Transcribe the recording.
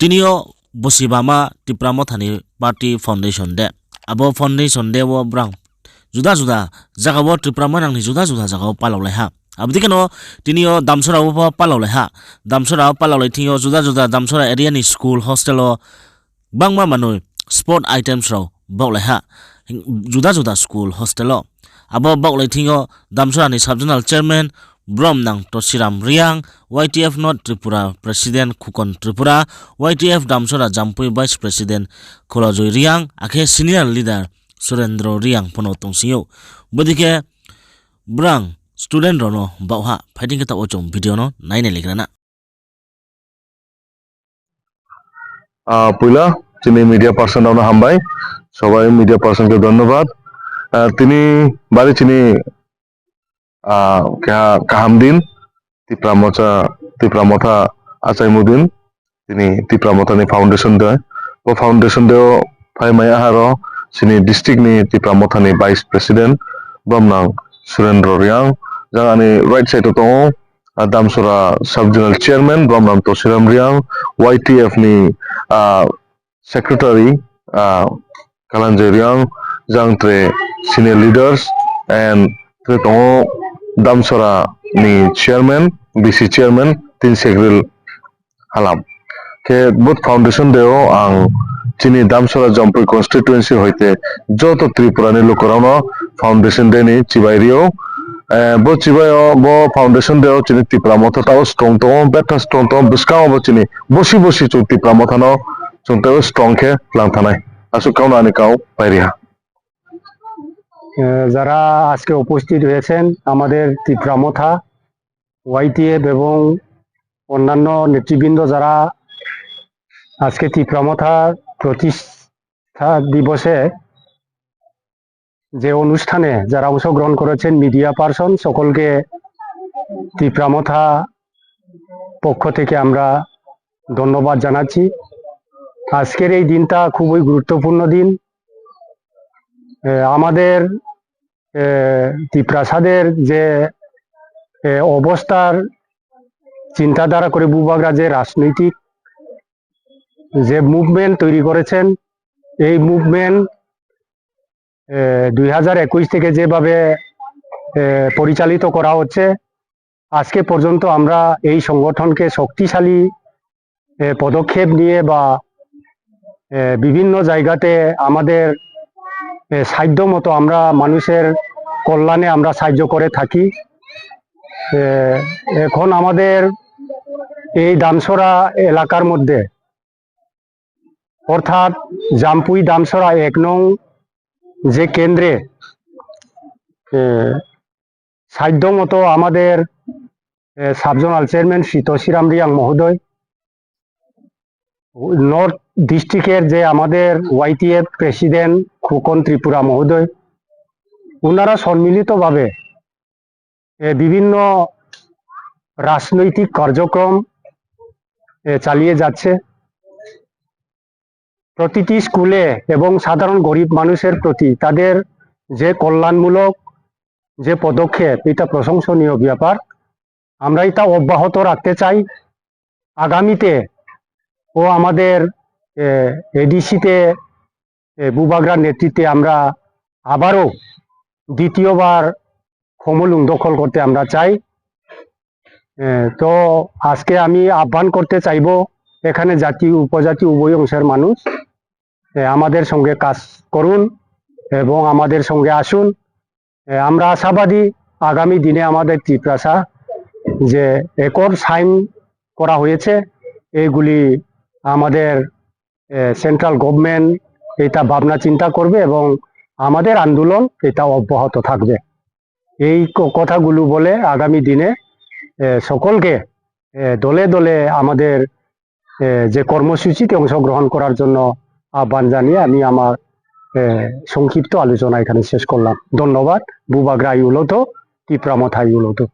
তিনিও বসিবামা টিপ্রামথানি party foundation দে abo foundation de wo brang juda juda jaga wo triprama nang ni juda juda jaga wo palolai ha abdi kano tinio damsora wo palolai ha damsora palolai tinio juda juda damsora area ni school hostel o bangma manoi sport items ro baulai ha juda juda school hostel o abo baulai tinio damsora ni subjonal chairman Brom nang Tosiram Riang, YTF North Tripura President Khukon Tripura, YTF Damsora Jampui Vice President Kholajoi Riang, akhe senior leader Surendro Riang pono tongsiyo. Bodike brang student rono bauha fighting kita ochong video no naine ligrana. পয়লা যিনি media person আমরা হামবাই সবাই media পার্সনকে ধন্যবাদ তিনি বাড়ি চিনি কাহামদিন তিপ্রামথা আচাইমুদিন তিনি তিপ্রামথানি foundation দেয় ও foundation দেও ফাই মাই আহার চিনি ডিস্ট্রিক্ট ni তিপ্রামথানি ভাইস প্রেসিডেন্ট ব্রহ্মনাং সুরেন্দ্র রিয়াং জানি রাইট সাইড দङ Damsora Subjournal Chairman Brahman Tosiram Riang, YTF ni Secretary Kalanjai Riang, Jangtre Senior Leaders and Tretongo Damsora ni Chairman, BC Chairman, Tin Segril Halam. Ke both foundation deo ang chini Damsora Jampui constituency hoite joto Tripura ni lokorano foundation deni Chibairiyo bo chibayo bo foundation deo chini Tipramotha tao strong to better strong to biskao bo chini bosi chu Tipramotha no chungteo strong ke langthanai asu kauna ani kau pairiha যারা আজকে উপস্থিত হয়েছেন আমাদের Tipra Motha YTF এবং অন্যান্য নেতৃবৃন্দ যারা আজকে তিপ্রামথা প্রতিষ্ঠা দিবসে যে অনুষ্ঠানে যারা অংশগ্রহণ করেছেন মিডিয়া পার্সন সকলকে তিপ্রামথা পক্ষ থেকে আমরা ধন্যবাদ জানাচ্ছি। আজকের এই দিনটা খুবই গুরুত্বপূর্ণ দিন। আমাদের তিপ্রাসাদের যে অবস্থার চিন্তাধারা করে বুবাগরা যে রাজনৈতিক যে মুভমেন্ট তৈরি করেছেন এই মুভমেন্ট 2021 থেকে যেভাবে পরিচালিত করা হচ্ছে আজকে পর্যন্ত আমরা এই সংগঠনকে শক্তিশালী পদক্ষেপ নিয়ে বা বিভিন্ন জায়গাতে আমাদের সাধ্য মতো আমরা মানুষের কল্যাণে আমরা সাহায্য করে থাকি। এখন আমাদের এই দামসরা এলাকার মধ্যে অর্থাৎ জামপুই দামসরা 1 নং যে কেন্দ্রে সাধ্য মতো আমাদের সাবজোনাল চেয়ারম্যান শ্রী তসিরাম রিয়াং মহোদয়, নর্থ ডিস্ট্রিক্টের যে আমাদের ওয়াইটিএফ প্রেসিডেন্ট খুকন ত্রিপুরা মহোদয়, ওনারা সম্মিলিতভাবে বিভিন্ন রাজনৈতিক কার্যক্রম চালিয়ে যাচ্ছে। প্রতিটি স্কুলে এবং সাধারণ গরিব মানুষের প্রতি তাদের যে কল্যাণমূলক যে পদক্ষেপ এটা প্রশংসনীয় ব্যাপার। আমরা এটা অব্যাহত রাখতে চাই। আগামীতে ও আমাদের এডিসিতে বুবাগরার নেতৃত্বে আমরা আবারও দ্বিতীয়বার খমলুং দখল করতে আমরা চাই। তো আজকে আমি আহ্বান করতে চাইব এখানে জাতি উপজাতি উভয় অংশের মানুষ আমাদের সঙ্গে কাজ করুন এবং আমাদের সঙ্গে আসুন। আমরা আশাবাদী আগামী দিনে আমাদের ত্রিপ্রাসা যে একর সাইন করা হয়েছে এইগুলি আমাদের সেন্ট্রাল গভর্নমেন্ট এটা ভাবনা চিন্তা করবে এবং আমাদের আন্দোলন এটা অব্যাহত থাকবে। এই কথাগুলো বলে আগামী দিনে সকলকে দলে দলে আমাদের যে কর্মসূচিতে অংশগ্রহণ করার জন্য আহ্বান জানিয়ে আমি আমার সংক্ষিপ্ত আলোচনা এখানে শেষ করলাম। ধন্যবাদ। বুবাগরা ইউলতো, তিপ্রামথা ইউলতো।